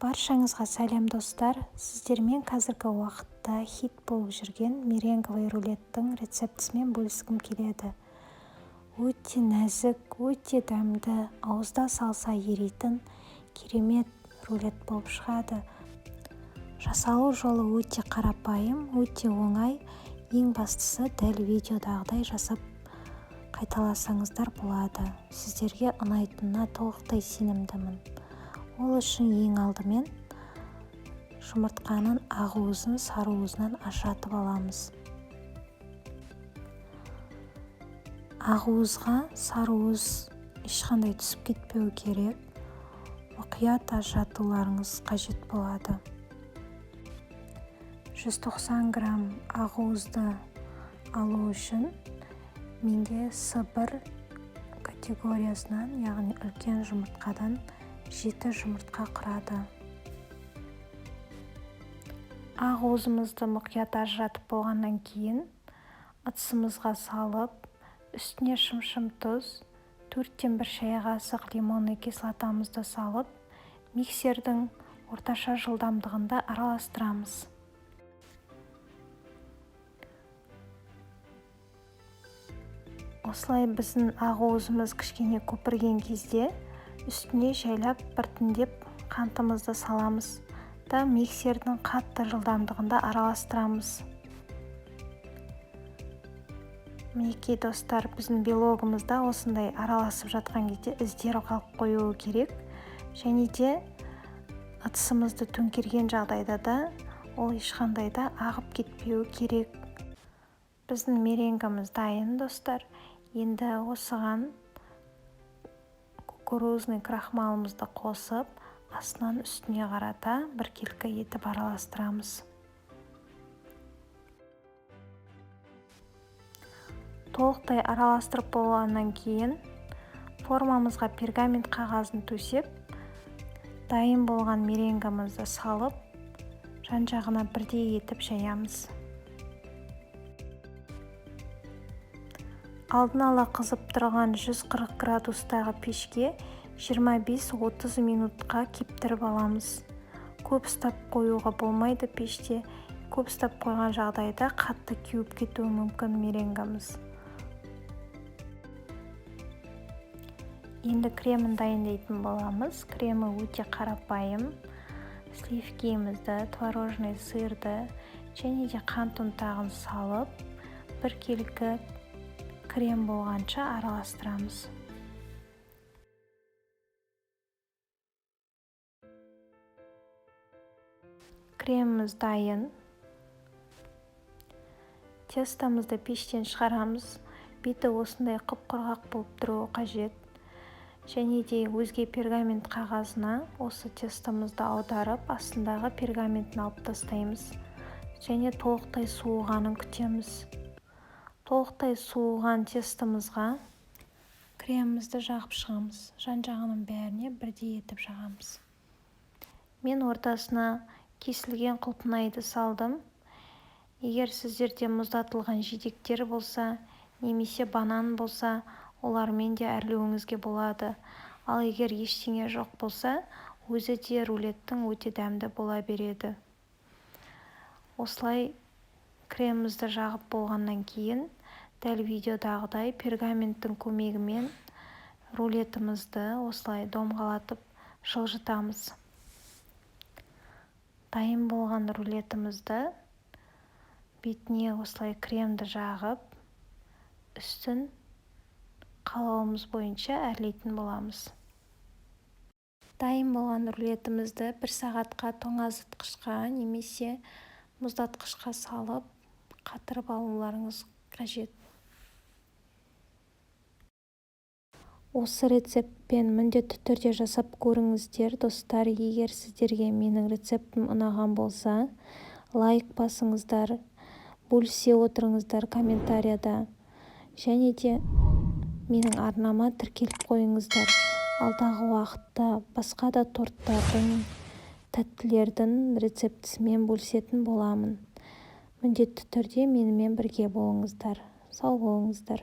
Баршаңызға сәлем достар, сіздермен қазіргі уақытта хит болып жүрген меренговый рулеттің рецептісімен бөліскім келеді. Өте нәзік, өте дәмді, ауызда салса еритін керемет рулет болып шығады. Жасалу жолы өте қарапайым, өте оңай. Ең бастысы дәл видеодағыдай жасап қайталасаңыздар болады. Сіздерге ұнайтынына толықтай сенімдімін. Ол үшін ең алдымен жұмыртқаның ақ уызын сары уызынан ажыратып аламыз. Ақ уызға сары уыз ешқандай түсіп кетпеу керек. Мұқият ажыратуларыңыз қажет болады. 190 грамм ақ уызды алу үшін менде С1 категориясынан, яғни үлкен жұмыртқадан 7 жұмыртқа құрады. Ақ уызымызды мұқият ажыратып болғаннан кейін ыдысымызға салып, үстіне шым тұз, 4-1 шай қасық лимонный кислотамызды салып, миксердің орташа жылдамдығында араластырамыз. Осылай біздің ақ уызымыз кішкене көпірген кезде үстіне жайлап біртіндеп қантымызды саламыз да миксердің қатты жылдамдығында араластырамыз. Мінекей достар, біздің белогымызда осындай араласып жатқан кезде іздер қалып қоюы керек. Және де ыдысымызды төңкерген жағдайда да ол ешқандай да ағып кетпеуі керек. Біздің меренгамыз дайын достар. Енді осыған кукурузный крахмалымызды қосып, астынан үстіне қарата біркелкі етіп араластырамыз. Толықтай араластырып болғаннан кейін формамызға пергамент қағазын төсеп, дайын болған меренгамызды салып, жан-жағына бірдей етіп жаямыз. Алдын ала қызып тұрған 140 градустағы пешке 25-30 минутқа кептіріп аламыз. Көп ұстап қоюға болмайды пеште. Көп ұстап қойған жағдайда қатты кеуіп кетуі мүмкін меренгамыз. Енді кремін дайындайтын боламыз. Кремі өте қарапайым. Сливкемізді, творожный сырды және де қант ұнтағын салып, біркелкі крем болғанша араластырамыз. Креміміз дайын. Тестамызды пештен шығарамыз. Беті осындай қып-құрғақ болып тұруы қажет. Және де өзге пергамент қағазына осы тестамызды аударып, астындағы пергаментін алып тастаймыз. Және толықтай суығанын күтеміз. Толықтай суыған тестамызға кремімізді жағып шығамыз. Жан-жағының бәріне бірдей етіп жағамыз. Мен ортасына кесілген құлпынайды салдым. Егер сіздерде мұздатылған жидектер болса, немесе банан болса, олармен де әрлеуіңізге болады. Ал егер ештеңе жоқ болса, өзі де рулеттің өте дәмді бола береді. Осылай кремімізді жағып болғаннан кейін, дәл видеодағыдай пергаменттің көмегімен рулетімізді осылай домғалатып жылжытамыз. Дайын болған рулетімізді бетіне осылай кремді жағып, үстін қалауымыз бойынша әрлейтін боламыз. Дайын болған рулетімізді 1 сағатқа тоңазытқышқа немесе мұздатқышқа салып, қатырып алуларыңыз қажет. Осы рецептпен міндетті түрде жасап көріңіздер, достар. Егер сіздерге менің рецептім ұнаған болса, лайк басыңыздар, бөлісе отырыңыздар комментарияда. Және де менің арнама тіркеліп қойыңыздар. Алдағы уақытта басқа да торттардың, тәттілердің рецептісімен бөлісетін боламын. Міндетті түрде менімен бірге болыңыздар. Сау болыңыздар.